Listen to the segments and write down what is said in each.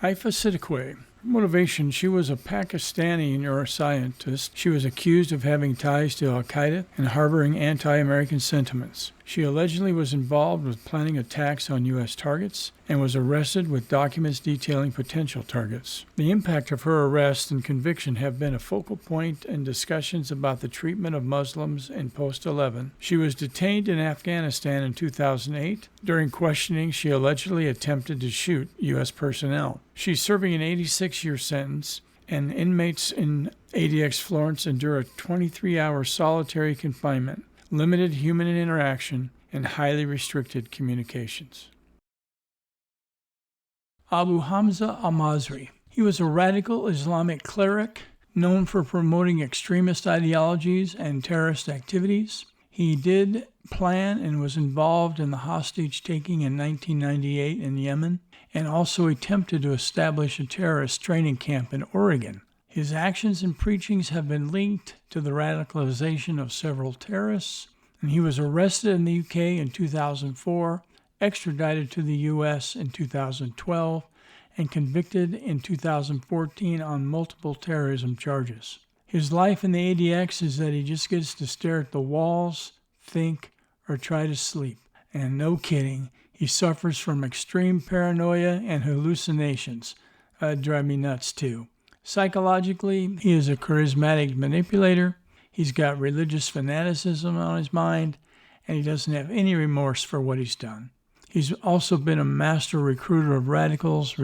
Aafia Siddiqui. Motivation: she was a Pakistani neuroscientist. She was accused of having ties to al-Qaeda and harboring anti-American sentiments. She allegedly was involved with planning attacks on U.S. targets and was arrested with documents detailing potential targets. The impact of her arrest and conviction have been a focal point in discussions about the treatment of Muslims in post-11. She was detained in Afghanistan in 2008. During questioning, she allegedly attempted to shoot U.S. personnel. She's serving an 86-year sentence, and inmates in ADX Florence endure a 23-hour solitary confinement, limited human interaction, and highly restricted communications. Abu Hamza al-Masri. He was a radical Islamic cleric known for promoting extremist ideologies and terrorist activities. He did plan and was involved in the hostage-taking in 1998 in Yemen, and also attempted to establish a terrorist training camp in Oregon. His actions and preachings have been linked to the radicalization of several terrorists, and he was arrested in the UK in 2004, extradited to the US in 2012, and convicted in 2014 on multiple terrorism charges. His life in the ADX is that he just gets to stare at the walls, think, or try to sleep. And no kidding, he suffers from extreme paranoia and hallucinations. That'd drive me nuts too. Psychologically, he is a charismatic manipulator. He's got religious fanaticism on his mind, and he doesn't have any remorse for what he's done. He's also been a master recruiter of radicals,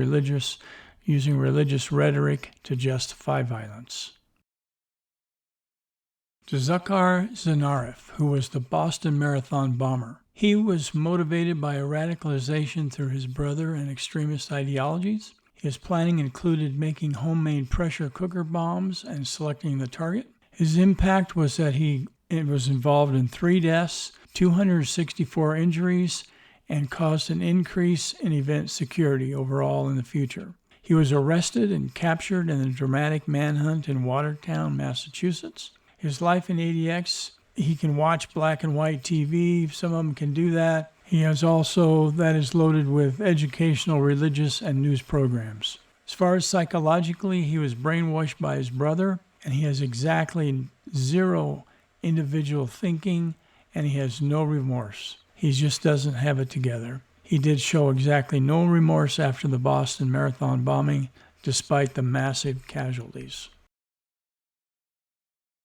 using religious rhetoric to justify violence. Dzhokhar Tsarnaev, who was the Boston Marathon bomber. He was motivated by a radicalization through his brother and extremist ideologies. His planning included making homemade pressure cooker bombs and selecting the target. His impact was that he was involved in 3 deaths, 264 injuries, and caused an increase in event security overall in the future. He was arrested and captured in a dramatic manhunt in Watertown, Massachusetts. His life in ADX, he can watch black and white TV. Some of them can do that. He has also, that is loaded with educational, religious, and news programs. As far as psychologically, he was brainwashed by his brother, and he has exactly 0 individual thinking, and he has no remorse. He just doesn't have it together. He did show exactly no remorse after the Boston Marathon bombing, despite the massive casualties.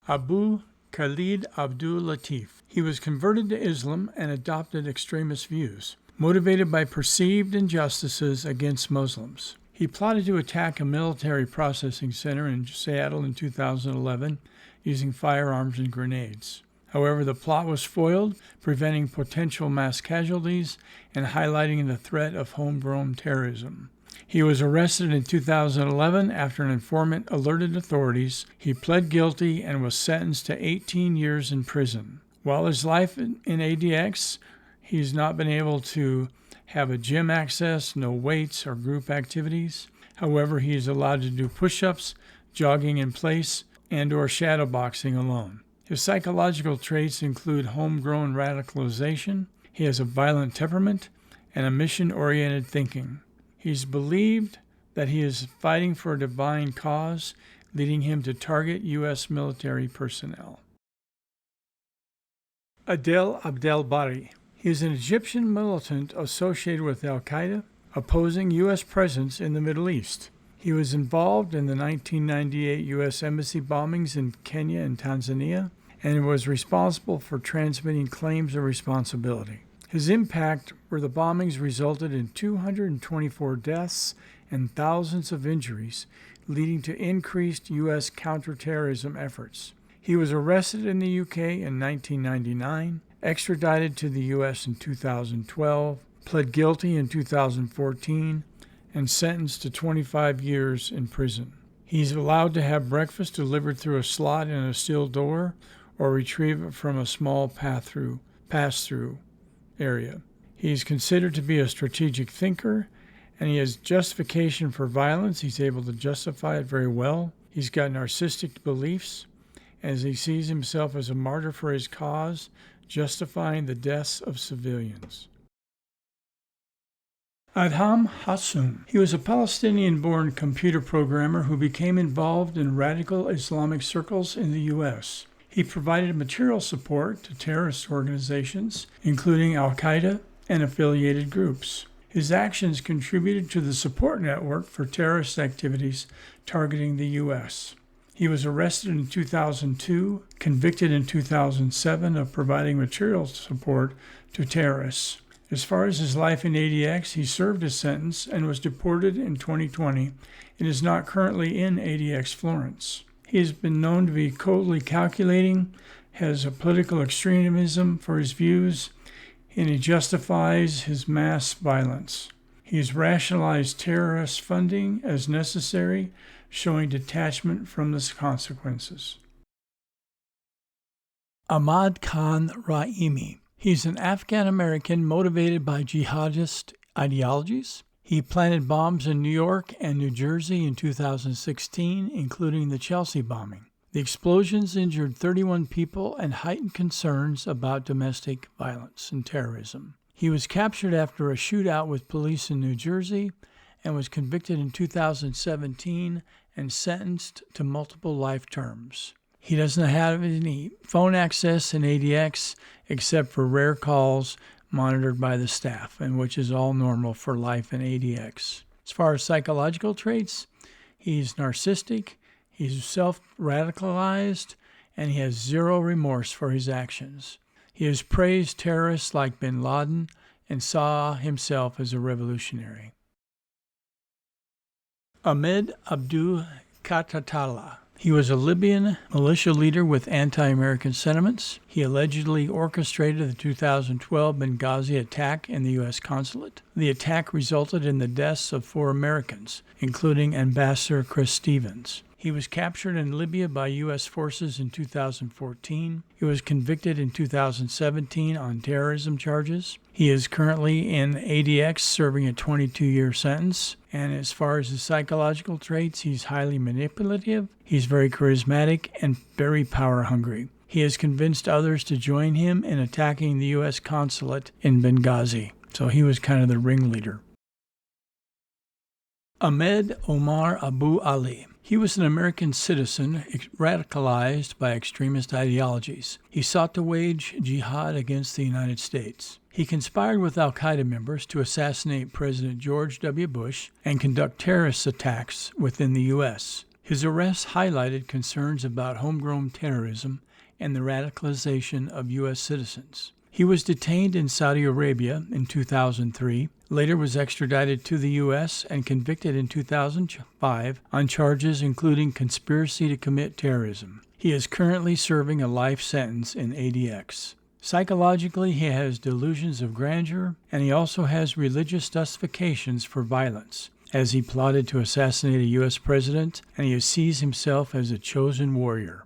Abu Khalid Abdul-Latif. He was converted to Islam and adopted extremist views, motivated by perceived injustices against Muslims. He plotted to attack a military processing center in Seattle in 2011 using firearms and grenades. However, the plot was foiled, preventing potential mass casualties and highlighting the threat of homegrown terrorism. He was arrested in 2011 after an informant alerted authorities. He pled guilty and was sentenced to 18 years in prison. While his life in ADX, he's not been able to have a gym access, no weights or group activities. However, he is allowed to do push-ups, jogging in place, and/or shadow boxing alone. His psychological traits include homegrown radicalization. He has a violent temperament and a mission-oriented thinking. He's believed that he is fighting for a divine cause, leading him to target U.S. military personnel. Adel Bari. He is an Egyptian militant associated with al-Qaeda, opposing U.S. presence in the Middle East. He was involved in the 1998 U.S. Embassy bombings in Kenya and Tanzania, and was responsible for transmitting claims of responsibility. His impact were the bombings resulted in 224 deaths and thousands of injuries, leading to increased U.S. counterterrorism efforts. He was arrested in the UK in 1999, extradited to the U.S. in 2012, pled guilty in 2014, and sentenced to 25 years in prison. He's allowed to have breakfast delivered through a slot in a steel door or retrieve it from a small pass-through area. He's considered to be a strategic thinker, and he has justification for violence. He's able to justify it very well. He's got narcissistic beliefs, as he sees himself as a martyr for his cause, justifying the deaths of civilians. Adham Hassoun. He was a Palestinian-born computer programmer who became involved in radical Islamic circles in the U.S. He provided material support to terrorist organizations, including Al-Qaeda and affiliated groups. His actions contributed to the support network for terrorist activities targeting the U.S. He was arrested in 2002, convicted in 2007 of providing material support to terrorists. As far as his life in ADX, he served his sentence and was deported in 2020 and is not currently in ADX Florence. He has been known to be coldly calculating, has a political extremism for his views, and he justifies his mass violence. He has rationalized terrorist funding as necessary, showing detachment from the consequences. Ahmad Khan Rahimi. He's an Afghan-American motivated by jihadist ideologies. He planted bombs in New York and New Jersey in 2016, including the Chelsea bombing. The explosions injured 31 people and heightened concerns about domestic violence and terrorism. He was captured after a shootout with police in New Jersey and was convicted in 2017 and sentenced to multiple life terms. He doesn't have any phone access in ADX except for rare calls monitored by the staff, and which is all normal for life in ADX. As far as psychological traits, he's narcissistic, he's self-radicalized, and he has zero remorse for his actions. He has praised terrorists like bin Laden and saw himself as a revolutionary. Ahmed Abu Khattala. He was a Libyan militia leader with anti-American sentiments. He allegedly orchestrated the 2012 Benghazi attack in the U.S. consulate. The attack resulted in the deaths of 4 Americans, including Ambassador Chris Stevens. He was captured in Libya by U.S. forces in 2014. He was convicted in 2017 on terrorism charges. He is currently in ADX serving a 22-year sentence. And as far as his psychological traits, he's highly manipulative, he's very charismatic, and very power-hungry. He has convinced others to join him in attacking the U.S. consulate in Benghazi. So he was kind of the ringleader. Ahmed Omar Abu Ali. He was an American citizen radicalized by extremist ideologies. He sought to wage jihad against the United States. He conspired with al-Qaeda members to assassinate President George W. Bush and conduct terrorist attacks within the U.S. His arrest highlighted concerns about homegrown terrorism and the radicalization of U.S. citizens. He was detained in Saudi Arabia in 2003, later was extradited to the U.S. and convicted in 2005 on charges including conspiracy to commit terrorism. He is currently serving a life sentence in ADX. Psychologically, he has delusions of grandeur, and he also has religious justifications for violence, as he plotted to assassinate a U.S. president, and he sees himself as a chosen warrior.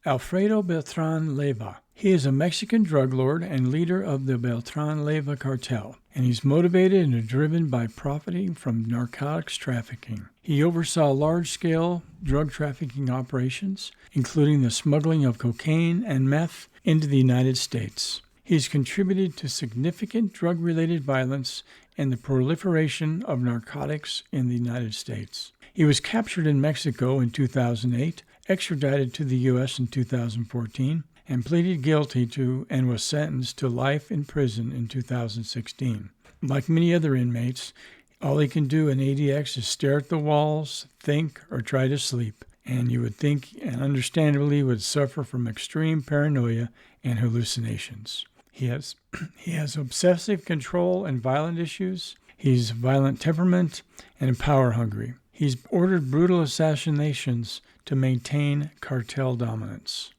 Alfredo Beltran Leyva. He is a Mexican drug lord and leader of the Beltran Leyva cartel, and he's motivated and driven by profiting from narcotics trafficking. He oversaw large-scale drug trafficking operations, including the smuggling of cocaine and meth into the United States. He has contributed to significant drug-related violence and the proliferation of narcotics in the United States. He was captured in Mexico in 2008, extradited to the U.S. in 2014, and pleaded guilty to and was sentenced to life in prison in 2016. Like many other inmates, all he can do in ADX is stare at the walls, think, or try to sleep, and you would think and understandably would suffer from extreme paranoia and hallucinations. He has obsessive control and violent issues. He's violent temperament and power hungry. He's ordered brutal assassinations to maintain cartel dominance.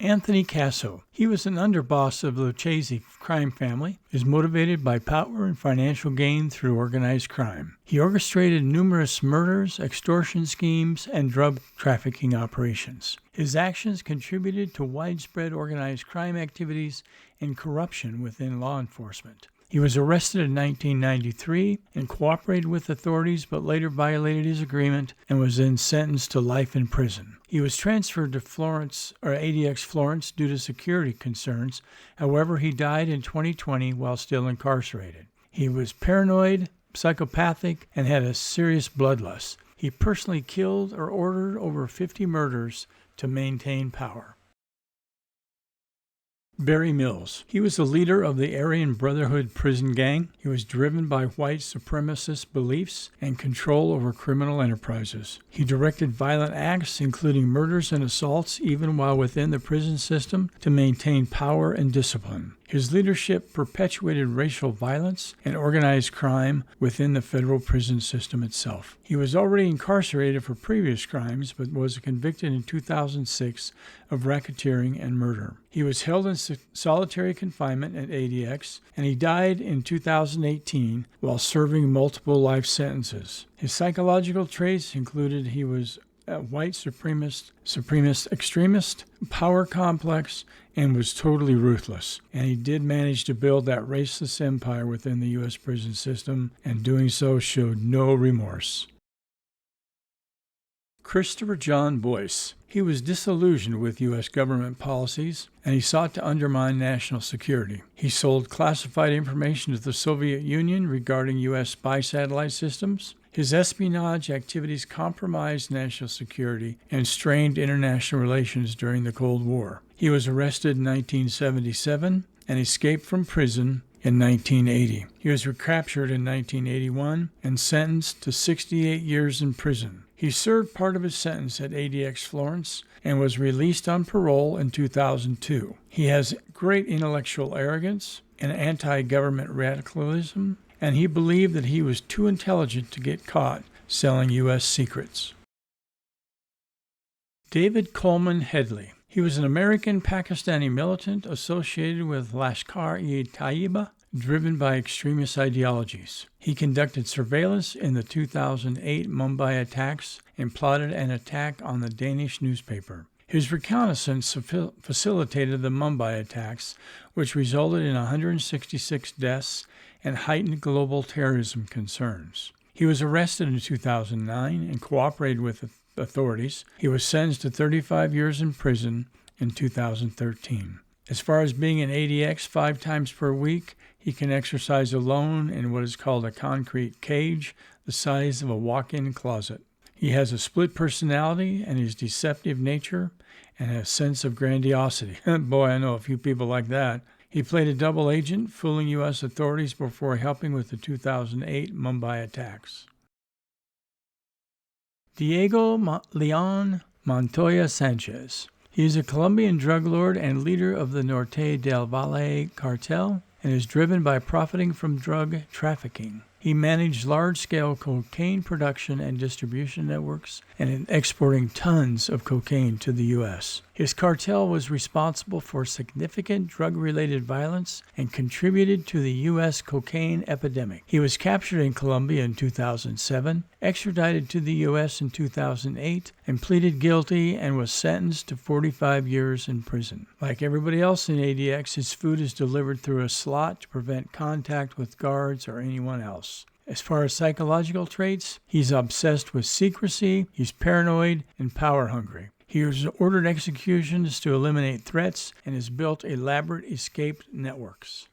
Anthony Casso. He was an underboss of the Lucchese crime family, is motivated by power and financial gain through organized crime. He orchestrated numerous murders, extortion schemes, and drug trafficking operations. His actions contributed to widespread organized crime activities and corruption within law enforcement. He was arrested in 1993 and cooperated with authorities, but later violated his agreement and was then sentenced to life in prison. He was transferred to Florence or ADX Florence due to security concerns. However, he died in 2020 while still incarcerated. He was paranoid, psychopathic, and had a serious bloodlust. He personally killed or ordered over 50 murders to maintain power. Barry Mills. He was the leader of the Aryan Brotherhood prison gang. He was driven by white supremacist beliefs and control over criminal enterprises. He directed violent acts, including murders and assaults, even while within the prison system, to maintain power and discipline. His leadership perpetuated racial violence and organized crime within the federal prison system itself. He was already incarcerated for previous crimes, but was convicted in 2006 of racketeering and murder. He was held in solitary confinement at ADX, and he died in 2018 while serving multiple life sentences. His psychological traits included he was a white supremacist extremist, power complex, and was totally ruthless. And he did manage to build that racist empire within the U.S. prison system, and doing so showed no remorse. Christopher John Boyce. He was disillusioned with U.S. government policies, and he sought to undermine national security. He sold classified information to the Soviet Union regarding U.S. spy satellite systems. His espionage activities compromised national security and strained international relations during the Cold War. He was arrested in 1977 and escaped from prison in 1980. He was recaptured in 1981 and sentenced to 68 years in prison. He served part of his sentence at ADX Florence and was released on parole in 2002. He has great intellectual arrogance and anti-government radicalism, and he believed that he was too intelligent to get caught selling U.S. secrets. David Coleman Headley. He was an American Pakistani militant associated with Lashkar-e-Taiba, driven by extremist ideologies. He conducted surveillance in the 2008 Mumbai attacks and plotted an attack on the Danish newspaper. His reconnaissance facilitated the Mumbai attacks, which resulted in 166 deaths and heightened global terrorism concerns. He was arrested in 2009 and cooperated with authorities. He was sentenced to 35 years in prison in 2013. As far as being in ADX 5 times per week, he can exercise alone in what is called a concrete cage, the size of a walk-in closet. He has a split personality and his deceptive nature and a sense of grandiosity. Boy, I know a few people like that. He played a double agent, fooling U.S. authorities before helping with the 2008 Mumbai attacks. Diego Leon Montoya Sanchez. He is a Colombian drug lord and leader of the Norte del Valle cartel and is driven by profiting from drug trafficking. He managed large-scale cocaine production and distribution networks and exporting tons of cocaine to the U.S. His cartel was responsible for significant drug-related violence and contributed to the U.S. cocaine epidemic. He was captured in Colombia in 2007, extradited to the U.S. in 2008, and pleaded guilty and was sentenced to 45 years in prison. Like everybody else in ADX, his food is delivered through a slot to prevent contact with guards or anyone else. As far as psychological traits, he's obsessed with secrecy, he's paranoid, and power-hungry. He has ordered executions to eliminate threats and has built elaborate escape networks.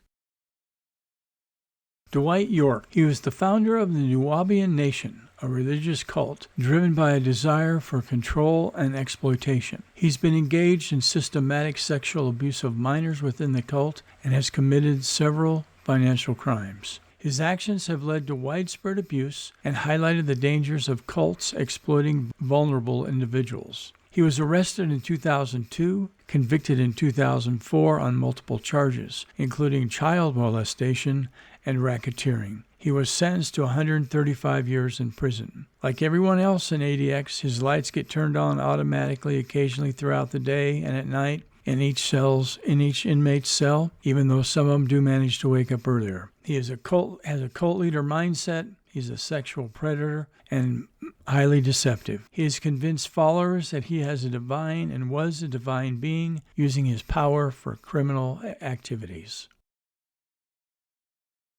Dwight York. He was the founder of the Nubian Nation, a religious cult driven by a desire for control and exploitation. He's been engaged in systematic sexual abuse of minors within the cult and has committed several financial crimes. His actions have led to widespread abuse and highlighted the dangers of cults exploiting vulnerable individuals. He was arrested in 2002, convicted in 2004 on multiple charges, including child molestation and racketeering. He was sentenced to 135 years in prison. Like everyone else in ADX, his lights get turned on automatically occasionally throughout the day and at night in each inmate's cell, even though some of them do manage to wake up earlier. He has a cult leader mindset. He's a sexual predator and highly deceptive. He has convinced followers that he has a divine and was a divine being, using his power for criminal activities.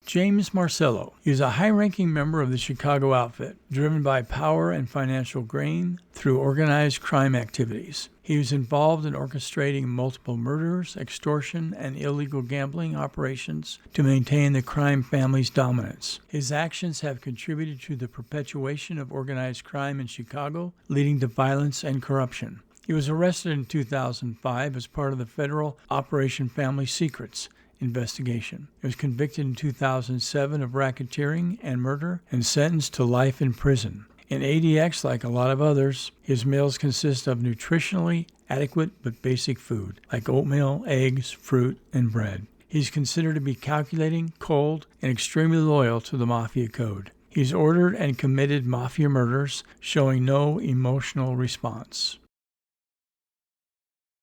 James Marcello. He is a high-ranking member of the Chicago outfit, driven by power and financial gain through organized crime activities. He was involved in orchestrating multiple murders, extortion, and illegal gambling operations to maintain the crime family's dominance. His actions have contributed to the perpetuation of organized crime in Chicago, leading to violence and corruption. He was arrested in 2005 as part of the federal Operation Family Secrets investigation. He was convicted in 2007 of racketeering and murder and sentenced to life in prison. In ADX, like a lot of others, his meals consist of nutritionally adequate but basic food, like oatmeal, eggs, fruit, and bread. He's considered to be calculating, cold, and extremely loyal to the Mafia Code. He's ordered and committed Mafia murders, showing no emotional response.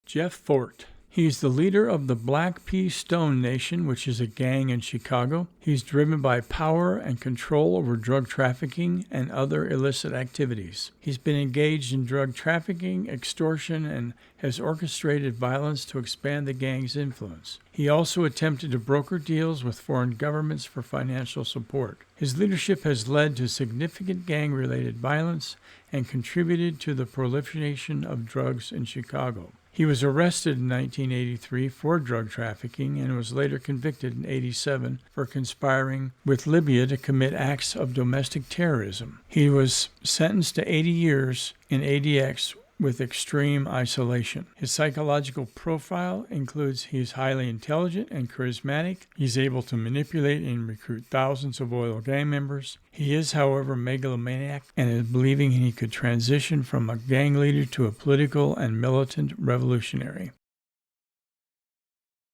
Jeff Fort. He's the leader of the Black Pea Stone Nation, which is a gang in Chicago. He's driven by power and control over drug trafficking and other illicit activities. He's been engaged in drug trafficking, extortion, and has orchestrated violence to expand the gang's influence. He also attempted to broker deals with foreign governments for financial support. His leadership has led to significant gang-related violence and contributed to the proliferation of drugs in Chicago. He was arrested in 1983 for drug trafficking and was later convicted in 1987 for conspiring with Libya to commit acts of domestic terrorism. He was sentenced to 80 years in ADX with extreme isolation. His psychological profile includes he is highly intelligent and charismatic. He's able to manipulate and recruit thousands of loyal gang members. He is, however, megalomaniac and is believing he could transition from a gang leader to a political and militant revolutionary.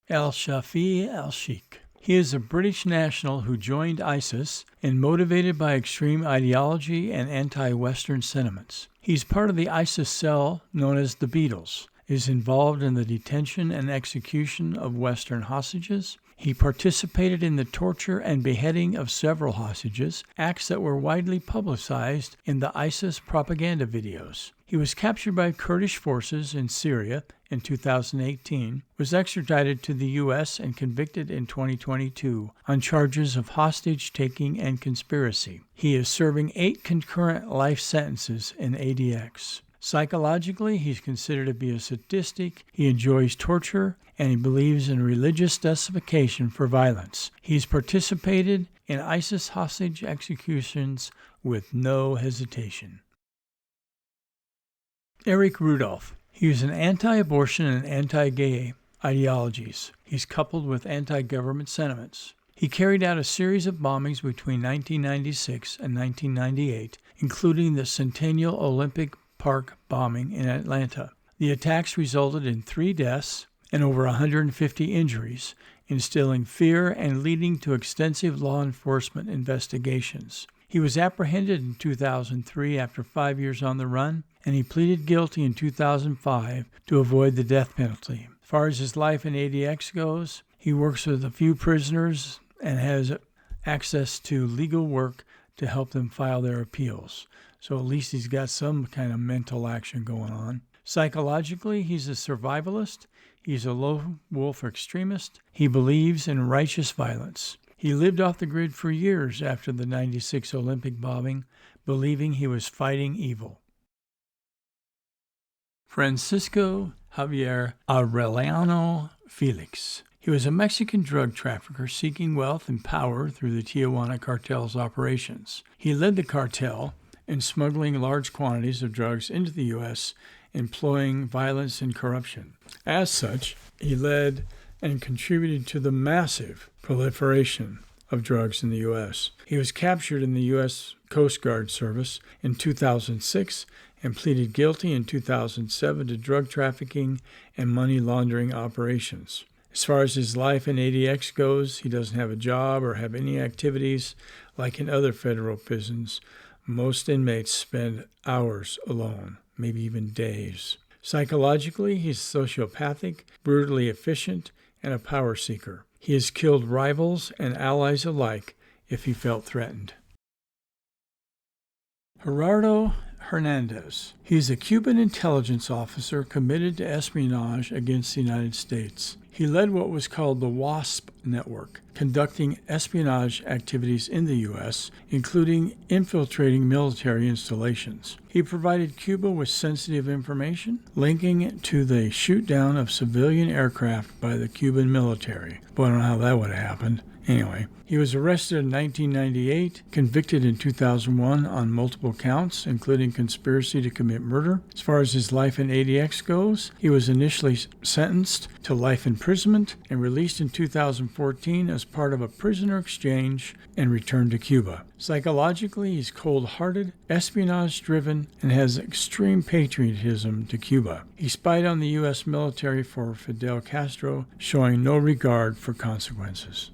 Al-Shafi al-Sheikh. He is a British national who joined ISIS and motivated by extreme ideology and anti-Western sentiments. He's part of the ISIS cell known as the Beatles, is involved in the detention and execution of Western hostages. He participated in the torture and beheading of several hostages, acts that were widely publicized in the ISIS propaganda videos. He was captured by Kurdish forces in Syria in 2018, was extradited to the U.S. and convicted in 2022 on charges of hostage-taking and conspiracy. He is serving 8 concurrent life sentences in ADX. Psychologically, he's considered to be a sadistic, he enjoys torture, and he believes in religious justification for violence. He's participated in ISIS hostage executions with no hesitation. Eric Rudolph. He is an anti-abortion and anti-gay ideologies. He's coupled with anti-government sentiments. He carried out a series of bombings between 1996 and 1998, including the Centennial Olympic Park bombing in Atlanta. The attacks resulted in 3 deaths and over 150 injuries, instilling fear and leading to extensive law enforcement investigations. He was apprehended in 2003 after 5 years on the run, and he pleaded guilty in 2005 to avoid the death penalty. As far as his life in ADX goes, he works with a few prisoners and has access to legal work to help them file their appeals. So at least he's got some kind of mental action going on. Psychologically, he's a survivalist. He's a lone wolf extremist. He believes in righteous violence. He lived off the grid for years after the 96 Olympic bombing, believing he was fighting evil. Francisco Javier Aureliano Felix. He was a Mexican drug trafficker seeking wealth and power through the Tijuana cartel's operations. He led the cartel in smuggling large quantities of drugs into the U.S., employing violence and corruption. As such, he led and contributed to the massive proliferation of drugs in the U.S. He was captured in the U.S. Coast Guard Service in 2006 and pleaded guilty in 2007 to drug trafficking and money laundering operations. As far as his life in ADX goes, he doesn't have a job or have any activities like in other federal prisons. Most inmates spend hours alone, maybe even days. Psychologically, he's sociopathic, brutally efficient, and a power seeker. He has killed rivals and allies alike if he felt threatened. Gerardo Hernandez. He's a Cuban intelligence officer committed to espionage against the United States. He led what was called the WASP network, conducting espionage activities in the U.S., including infiltrating military installations. He provided Cuba with sensitive information, linking it to the shoot-down of civilian aircraft by the Cuban military. Boy, I don't know how that would have happened. Anyway, he was arrested in 1998, convicted in 2001 on multiple counts, including conspiracy to commit murder. As far as his life in ADX goes, he was initially sentenced to life imprisonment and released in 2014 as part of a prisoner exchange and returned to Cuba. Psychologically, he's cold-hearted, espionage-driven, and has extreme patriotism to Cuba. He spied on the U.S. military for Fidel Castro, showing no regard for consequences.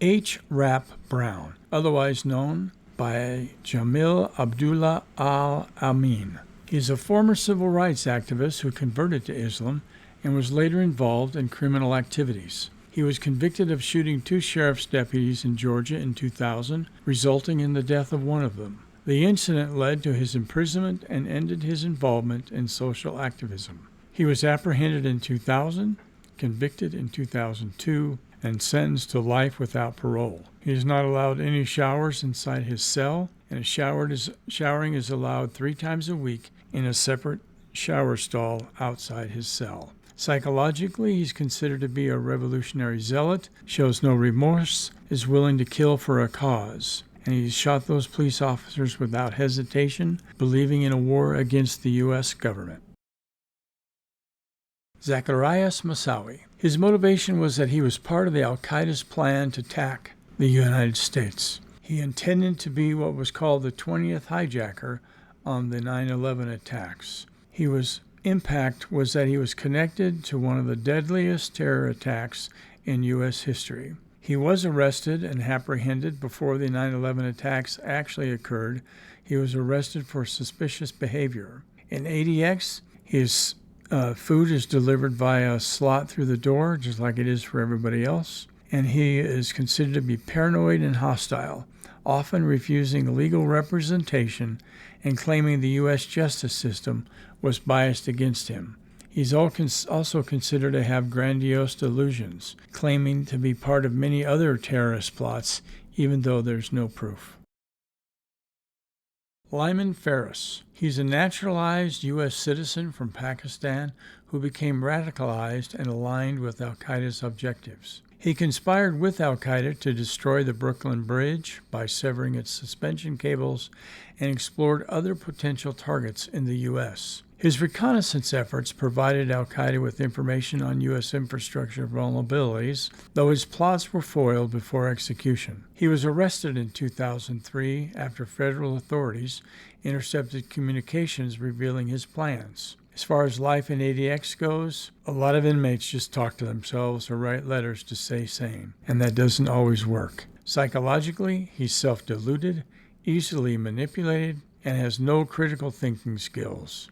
H. Rap Brown, otherwise known by Jamil Abdullah al-Amin. He is a former civil rights activist who converted to Islam and was later involved in criminal activities. He was convicted of shooting 2 sheriff's deputies in Georgia in 2000, resulting in the death of one of them. The incident led to his imprisonment and ended his involvement in social activism. He was apprehended in 2000, convicted in 2002, and sentenced to life without parole. He is not allowed any showers inside his cell, and showering is allowed 3 times a week in a separate shower stall outside his cell. Psychologically, he's considered to be a revolutionary zealot, shows no remorse, is willing to kill for a cause, and he shot those police officers without hesitation, believing in a war against the U.S. government. Zacarias Moussaoui. His motivation was that he was part of the al-Qaeda's plan to attack the United States. He intended to be what was called the 20th hijacker on the 9/11 attacks. His impact was that he was connected to one of the deadliest terror attacks in U.S. history. He was arrested and apprehended before the 9/11 attacks actually occurred. He was arrested for suspicious behavior. In ADX, his food is delivered via a slot through the door, just like it is for everybody else. And he is considered to be paranoid and hostile, often refusing legal representation and claiming the U.S. justice system was biased against him. He's also considered to have grandiose delusions, claiming to be part of many other terrorist plots, even though there's no proof. Lyman Ferris. He's a naturalized U.S. citizen from Pakistan who became radicalized and aligned with al-Qaeda's objectives. He conspired with al-Qaeda to destroy the Brooklyn Bridge by severing its suspension cables and explored other potential targets in the U.S. His reconnaissance efforts provided al-Qaeda with information on U.S. infrastructure vulnerabilities, though his plots were foiled before execution. He was arrested in 2003 after federal authorities intercepted communications revealing his plans. As far as life in ADX goes, a lot of inmates just talk to themselves or write letters to stay sane, and that doesn't always work. Psychologically, he's self-deluded, easily manipulated, and has no critical thinking skills.